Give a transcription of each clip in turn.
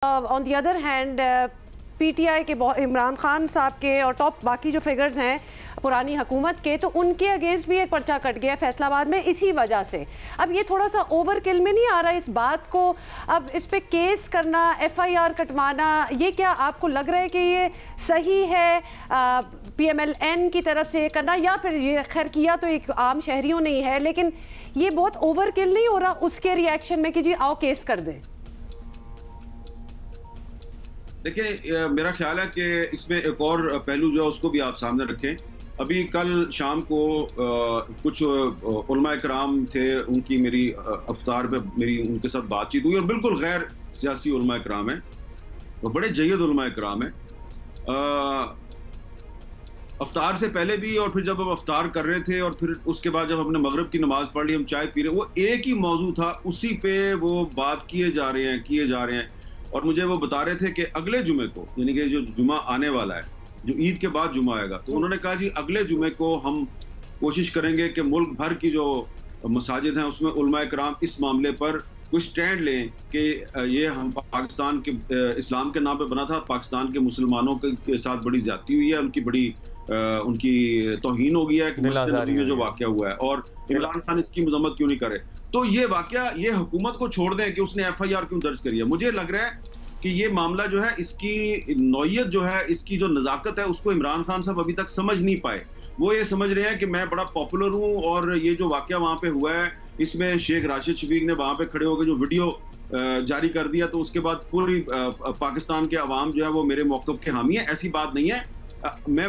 On the other hand PTI के इमरान खान साहब के और टॉप बाकी जो फिगर्स हैं पुरानी हुकूमत के, तो उनके अगेंस्ट भी एक पर्चा कट गया फैसलाबाद में इसी वजह से। अब ये थोड़ा सा ओवरकिल में नहीं आ रहा इस बात को, अब इस पे केस करना, एफआईआर कटवाना, ये क्या आपको लग रहा है कि ये सही है पीएमएलएन की तरफ से करना, या फिर ये खैर किया तो एक आम शहरियों ने ही है, लेकिन ये बहुत ओवरकिल नहीं हो रहा उसके रिएक्शन में कि जी आओ केस कर दें? देखिए, मेरा ख्याल है कि इसमें एक और पहलू जो है उसको भी आप सामने रखें। अभी कल शाम को कुछ उलमा इकराम थे, उनकी मेरी अफ्तार पे मेरी उनके साथ बातचीत हुई और बिल्कुल गैर सियासी उलमा इकराम है, वो बड़े जय्यद उलमा इकराम है। अफ्तार से पहले भी और फिर जब हम अफ्तार कर रहे थे और फिर उसके बाद जब हमने मगरिब की नमाज पढ़ ली, हम चाय पी रहे, वो एक ही मौजू था, उसी पे वो बात किए जा रहे हैं। और मुझे वो बता रहे थे कि अगले जुमे को, यानी कि जो जुमा आने वाला है, जो ईद के बाद जुमा आएगा, तो उन्होंने कहा जी अगले जुमे को हम कोशिश करेंगे कि मुल्क भर की जो मसाजिद हैं उसमें उलमा इकराम इस मामले पर कुछ स्टैंड लें कि ये हम पाकिस्तान के इस्लाम के नाम पे बना था, पाकिस्तान के मुसलमानों के साथ बड़ी ज्यादती हुई है, उनकी बड़ी उनकी तौहीन हो गया है कि जो वाकया हुआ है, और इमरान खान इसकी मजम्मत क्यों नहीं करे। तो ये वाकया, ये हुकूमत को छोड़ दें कि उसने एफआईआर क्यों दर्ज करी है। मुझे लग रहा है कि ये मामला जो है, इसकी नौयत जो है, इसकी जो नज़ाकत है, उसको इमरान खान साहब अभी तक समझ नहीं पाए। वो ये समझ रहे हैं कि मैं बड़ा पॉपुलर हूँ, और ये जो वाकया वहाँ पे हुआ है, इसमें शेख राशिद शफीक ने वहाँ पे खड़े होकर जो वीडियो जारी कर दिया, तो उसके बाद पूरी पाकिस्तान के अवाम जो है वो मेरे मौक़िफ़ के हामी है। ऐसी बात नहीं है। मैं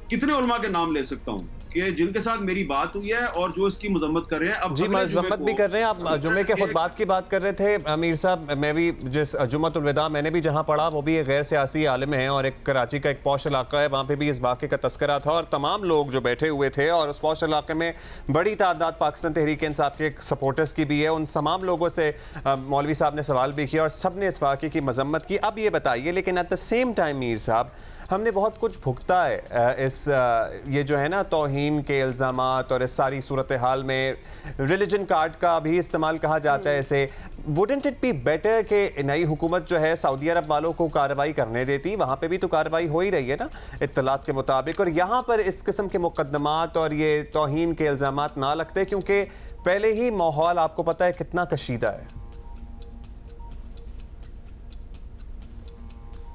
कितने उलमा के नाम ले सकता हूँ कि जिनके साथ मेरी बात हुई है और जो इसकी मजम्मत कर रहे हैं। अब जी, मजम्मत भी कर रहे हैं आप। जुमे के खुतबात की बात कर रहे थे अमीर साहब। मैं भी जिस जुम्मतुल विदा मैंने भी जहाँ पढ़ा, वो भी एक गैर सियासी आलिम है और एक कराची का एक पॉश इलाका है, वहाँ पे भी इस वाक़े का तस्करा था और तमाम लोग जो बैठे हुए थे, और उस पॉश इलाके में बड़ी तादाद पाकिस्तान तहरीक इंसाफ के सपोर्टर्स की भी है। उन तमाम लोगों से मौलवी साहब ने सवाल भी किया और सब ने इस वाक़े की मजम्मत की। अब ये बताइए, लेकिन at the same time Mir साहब, हमने बहुत कुछ भुगता है इस ये जो है ना तौहीन के इल्ज़ामात, और इस सारी सूरत हाल में रिलीजन कार्ड का भी इस्तेमाल कहा जाता है इसे। वुडंट इट बी बेटर कि नई हुकूमत जो है सऊदी अरब वालों को कार्रवाई करने देती? वहाँ पे भी तो कार्रवाई हो ही रही है ना इत्तलात के मुताबिक, और यहाँ पर इस किस्म के मुकदमात और ये तौहीन के इल्ज़ामात ना लगते, क्योंकि पहले ही माहौल आपको पता है कितना कशीदा है।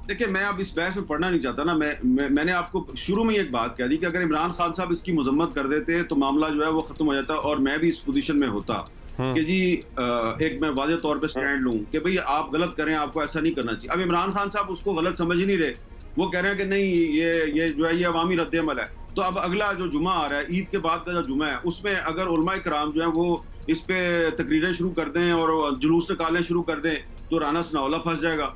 देखिए, मैं अब इस बहस में पढ़ना नहीं चाहता ना। मैंने आपको शुरू में एक बात कह दी कि अगर इमरान खान साहब इसकी मजम्मत कर देते तो मामला जो है वो खत्म हो जाता, और मैं भी इस पोजीशन में होता कि जी एक मैं वाज़ेह तौर पे स्टैंड लूं कि भाई आप गलत करें, आपको ऐसा नहीं करना चाहिए। अब इमरान खान साहब उसको गलत समझ ही नहीं रहे, वो कह रहे हैं कि नहीं ये जो है ये अवामी रद्द-ए-अमल है। तो अब अगला जो जुमा आ रहा है, ईद के बाद का जो जुमा है, उसमें अगर उलमा इकराम जो है वो इस पे तकरीरें शुरू कर दें और जुलूस निकालने शुरू कर दें, तो राना सनाउल्लाह फंस जाएगा।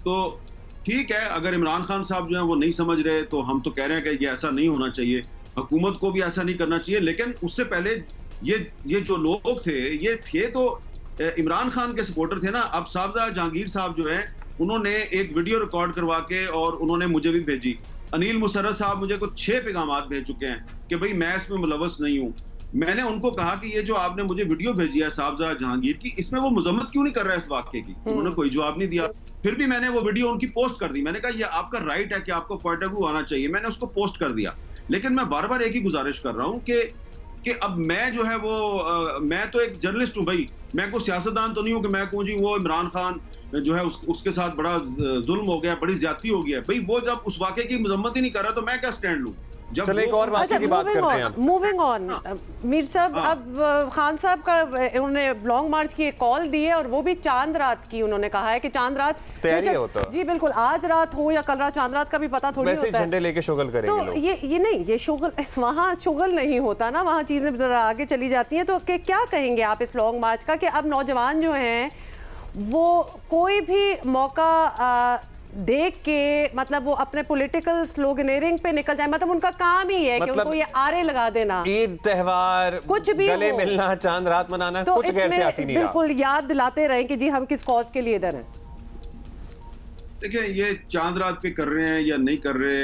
तो ठीक है, अगर इमरान खान साहब जो है वो नहीं समझ रहे, तो हम तो कह रहे हैं कि ये ऐसा नहीं होना चाहिए, हुकूमत को भी ऐसा नहीं करना चाहिए। लेकिन उससे पहले ये जो लोग थे, ये थे तो इमरान खान के सपोर्टर थे ना। अब साहबजादा जहांगीर साहब जो है, उन्होंने एक वीडियो रिकॉर्ड करवा के और उन्होंने मुझे भी भेजी। अनिल मुसर्रफ साहब मुझे कुछ 6 पैगामात भेज चुके हैं कि भाई मैं इसमें मुलव्वस नहीं हूँ। मैंने उनको कहा कि ये जो आपने मुझे वीडियो भेजी है साहबजादा जहांगीर की, इसमें वो मजम्मत क्यों नहीं कर रहा है इस वाक़े की? उन्होंने कोई जवाब नहीं दिया। फिर भी मैंने वो वीडियो उनकी पोस्ट कर दी। मैंने कहा ये आपका राइट है कि आपको पॉइंट ऑफ व्यू आना चाहिए, मैंने उसको पोस्ट कर दिया। लेकिन मैं बार बार एक ही गुजारिश कर रहा हूँ कि अब मैं जो है वो मैं तो एक जर्नलिस्ट हूँ भाई, मैं कोई सियासतदान तो नहीं हूँ कि मैं कहूँ जी वो इमरान खान जो है उसके साथ बड़ा जुल्म हो गया, बड़ी ज्यादती हो गया। भाई वो जब उस वाक़े की मजम्मत ही नहीं कर रहा, तो मैं क्या स्टैंड लूँ? चलो एक और वाक़े की बात करते हैं। मूविंग ऑन मीर साहब, अब खान साहब का उन्होंने लॉन्ग मार्च की एक कॉल दी है, और वो भी चांद रात की। उन्होंने कहा है कि चांद रात तैयारी होता है। जी बिल्कुल, आज रात हो या कल रात, चांद रात का भी पता थोड़ी होता है। झंडे लेके शुगल करेंगे तो लोग। ये नहीं, ये शुगल वहाँ शुगल नहीं होता ना, वहाँ चीजें जरा आगे चली जाती हैं। तो क्या कहेंगे आप इस लॉन्ग मार्च का, कि अब नौजवान जो हैं वो कोई भी मौका देख के, मतलब वो अपने पॉलिटिकल स्लोगनेरिंग पे निकल जाए, मतलब उनका काम ही है कि उनको ये आरे लगा देना, ईद त्योहार कुछ भी गले मिलना, चांद रात मनाना, तो कुछ गैर सियासी नहीं, बिल्कुल याद दिलाते रहे कि जी हम किस कॉज के लिए इधर हैं। देखिए, ये चांद रात पे कर रहे हैं या नहीं कर रहे,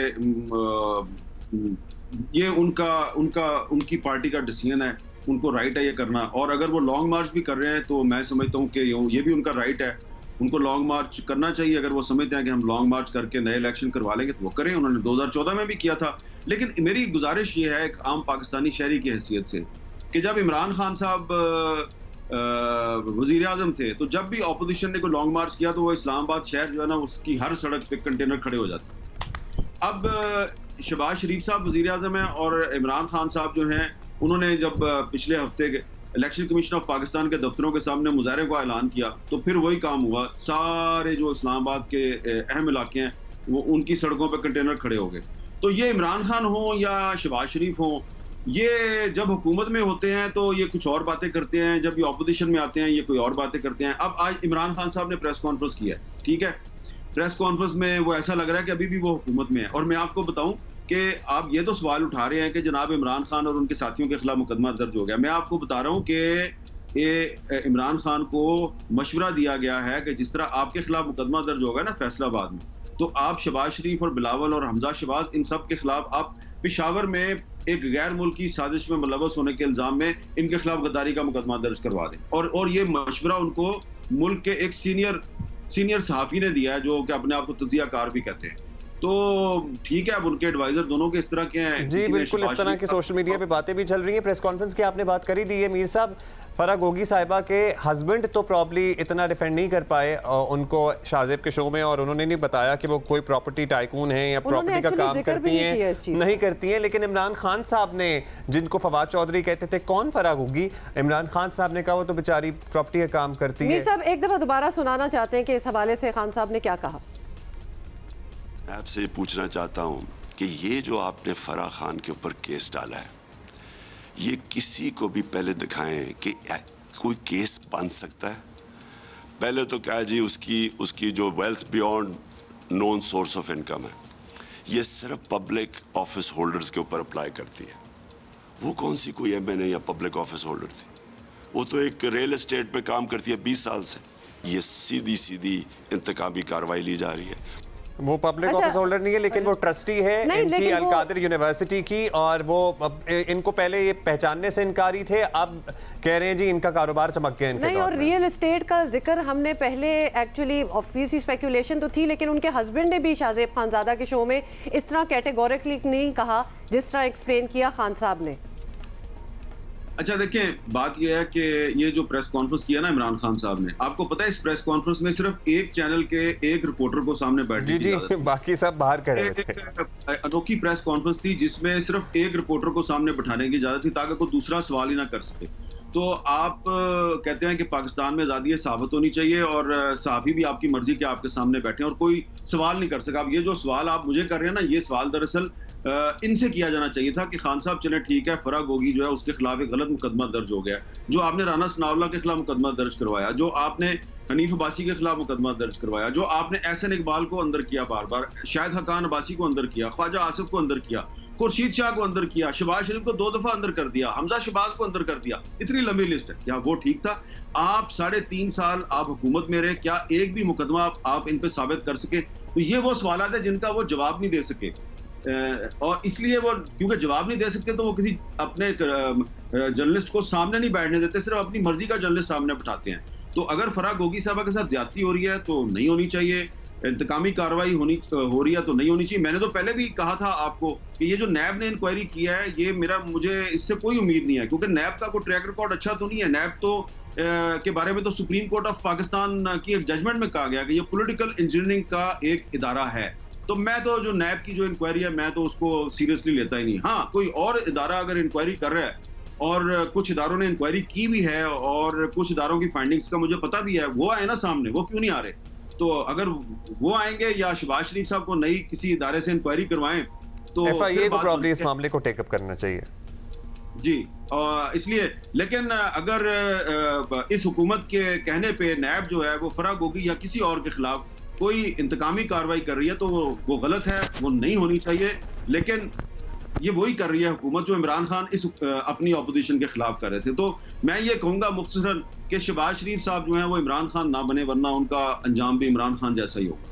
ये उनकी पार्टी का डिसीजन है, उनको राइट है ये करना। और अगर वो लॉन्ग मार्च भी कर रहे हैं तो मैं समझता हूँ कि ये भी उनका राइट है। उनको लॉन्ग मार्च करना चाहिए। अगर वो समझते हैं कि हम लॉन्ग मार्च करके नए इलेक्शन करवा लेंगे तो वो करें। उन्होंने 2014 में भी किया था। लेकिन मेरी गुजारिश ये है एक आम पाकिस्तानी शहरी की हैसियत से कि जब इमरान खान साहब वजीर आजम थे तो जब भी ऑपोजिशन ने कोई लॉन्ग मार्च किया तो वो इस्लामाबाद शहर जो है ना उसकी हर सड़क पे कंटेनर खड़े हो जाते। अब शहबाज शरीफ साहब वजीर आजम हैं और इमरान खान साहब जो हैं उन्होंने जब पिछले हफ्ते इलेक्शन कमीशन ऑफ पाकिस्तान के दफ्तरों के सामने मुजाहरे का ऐलान किया तो फिर वही काम हुआ। सारे जो इस्लामाबाद के अहम इलाके हैं वो उनकी सड़कों पर कंटेनर खड़े हो गए। तो ये इमरान खान हो या शहबाज शरीफ हो, ये जब हुकूमत में होते हैं तो ये कुछ और बातें करते हैं, जब ये ऑपोजिशन में आते हैं ये कोई और बातें करते हैं। अब आज इमरान खान साहब ने प्रेस कॉन्फ्रेंस किया है, ठीक है। प्रेस कॉन्फ्रेंस में वो ऐसा लग रहा है कि अभी भी वो हुकूमत में है। और मैं आपको बताऊं कि आप ये तो सवाल उठा रहे हैं कि जनाब इमरान खान और उनके साथियों के खिलाफ मुकदमा दर्ज हो गया। मैं आपको बता रहा हूँ कि ये इमरान खान को मशवरा दिया गया है कि जिस तरह आपके खिलाफ मुकदमा दर्ज होगा ना फैसलाबाद में, तो आप शहबाज शरीफ और बिलावल और हमजा शहबाज इन सब के खिलाफ आप पेशावर में एक गैर मुल्की साजिश में मुलव्वस होने के इल्जाम में इनके खिलाफ गद्दारी का मुकदमा दर्ज करवा दें। और ये मशवरा उनको मुल्क के एक सीनियर सहाफी ने दिया है जो कि अपने आप को तजियाकार भी कहते हैं। तो ठीक है, अब उनके एडवाइजर दोनों के इस तरह के हैं। जी बिल्कुल, इस तरह की सोशल मीडिया पे बातें भी चल रही हैं। प्रेस कॉन्फ्रेंस की आपने बात करी दी है मीर साहब, फराह गोगी साहिबा के हस्बैंड तो प्रॉब्ली इतना डिफेंड नहीं कर पाए उनको शाहजेब के शो में, और उन्होंने नहीं बताया कि वो कोई प्रॉपर्टी टाइकून है या प्रॉपर्टी का काम करती हैं नहीं करती हैं। लेकिन इमरान खान साहब ने, जिनको फवाद चौधरी कहते थे कौन फराह गोगी, इमरान खान साहब ने कहा वो तो बेचारी प्रॉपर्टी का काम करती है। साहब एक दफा दोबारा सुनाना चाहते हैं कि इस हवाले से खान साहब ने क्या कहा। आपसे पूछना चाहता हूं कि ये जो आपने फराह खान के ऊपर केस डाला है, ये किसी को भी पहले दिखाएं कि कोई केस बन सकता है। पहले तो क्या जी उसकी जो wealth beyond known source of income है, ये सिर्फ पब्लिक ऑफिस होल्डर्स के ऊपर अप्लाई करती है। वो कौन सी कोई एमएनए या पब्लिक ऑफिस होल्डर थी, वो तो एक रियल एस्टेट पे काम करती है 20 साल से। ये सीधी इंतकामी कार्रवाई ली जा रही है। वो पब्लिक ऑफिस होल्डर नहीं है लेकिन वो ट्रस्टी है इनकी अल-कादिर यूनिवर्सिटी की, और वो इनको पहले ये पहचानने से इनकारी थे, अब कह रहे हैं जी इनका कारोबार चमक गया इनके। नहीं, और रियल एस्टेट का जिक्र हमने पहले एक्चुअली ऑब्वियसली स्पेकुलेशन तो थी, लेकिन उनके हस्बैंड ने भी शाहजेब खानजादा के शो में इस तरह कैटेगोरिकली नहीं कहा जिस तरह एक्सप्लेन किया खान साहब ने। अच्छा देखें, बात यह है कि ये जो प्रेस कॉन्फ्रेंस किया ना इमरान खान साहब ने, आपको पता है इस प्रेस कॉन्फ्रेंस में सिर्फ एक चैनल के एक रिपोर्टर को सामने बैठने की इजाजत थी। बाकी सब बाहर खड़े थे। अनोखी प्रेस कॉन्फ्रेंस थी जिसमें सिर्फ एक रिपोर्टर को सामने बैठाने की इजाजत थी ताकि कोई दूसरा सवाल ही ना कर सके। तो आप कहते हैं कि पाकिस्तान में आज़ादी साबित होनी चाहिए और सहाफ़ी भी आपकी मर्जी के आपके सामने बैठे और कोई सवाल नहीं कर सका। अब ये जो सवाल आप मुझे कर रहे हैं ना, ये सवाल दरअसल इनसे किया जाना चाहिए था कि खान साहब चले ठीक है, फराह गोगी जो है उसके खिलाफ एक गलत मुकदमा दर्ज हो गया, जो आपने राना सनाउल्लाह के खिलाफ मुकदमा दर्ज करवाया, जो आपने हनीफ अब्बासी के खिलाफ मुकदमा दर्ज करवाया, जो आपने एहसन इकबाल को अंदर किया, बार बार शाहिद हकान अब्बासी को अंदर किया, ख्वाजा आसिफ को अंदर किया, खुर्शीद शाह को अंदर किया, शहबाज शरीफ को 2 दफा अंदर कर दिया, हमजा शहबाज को अंदर कर दिया। इतनी लंबी लिस्ट है। क्या वो ठीक था? आप 3.5 साल आप हुकूमत में रहे, क्या एक भी मुकदमा आप इन पे साबित कर सके? तो ये वो सवाल है जिनका वो जवाब नहीं दे सके, और इसलिए वो क्योंकि जवाब नहीं दे सकते तो वो किसी अपने जर्नलिस्ट को सामने नहीं बैठने देते, सिर्फ अपनी मर्जी का जर्नलिस्ट सामने बैठाते हैं। तो अगर फराह गोगी साहबा के साथ ज्यादती हो रही है तो नहीं होनी चाहिए, इंतकामी कार्रवाई हो रही है तो नहीं होनी चाहिए। मैंने तो पहले भी कहा था आपको कि ये जो नैब ने इंक्वायरी किया है, ये मुझे इससे कोई उम्मीद नहीं है, क्योंकि नैब का कोई ट्रैक रिकॉर्ड अच्छा तो नहीं है। नैब तो के बारे में तो सुप्रीम कोर्ट ऑफ पाकिस्तान की एक जजमेंट में कहा गया कि ये पॉलिटिकल इंजीनियरिंग का एक इदारा है। तो मैं तो जो नैब की जो इंक्वायरी है मैं तो उसको सीरियसली लेता ही नहीं। हाँ, कोई और इदारा अगर इंक्वायरी कर रहा है और कुछ इदारों ने इंक्वायरी की भी है और कुछ इदारों की फाइंडिंग्स का मुझे पता भी है, वो आए ना सामने, वो क्यों नहीं आ रहे? तो अगर वो आएंगे या शहबाज शरीफ साहब को नई किसी इदारे से इंक्वायरी करवाएं तो FIA को प्रॉब्लम इस मामले को टेकअप करना चाहिए जी। इसलिए लेकिन अगर इस हुकूमत के कहने पे नैब जो है वो फराह गोगी या किसी और के खिलाफ कोई इंतकामी कार्रवाई कर रही है तो वो गलत है, वो नहीं होनी चाहिए। लेकिन ये वही कर रही है हुकूमत जो इमरान खान इस अपनी ऑपोजिशन के खिलाफ कर रहे थे। तो मैं ये कहूंगा मुख्तसरन कि शहबाज शरीफ साहब जो हैं वो इमरान खान ना बने, वरना उनका अंजाम भी इमरान खान जैसा ही होगा।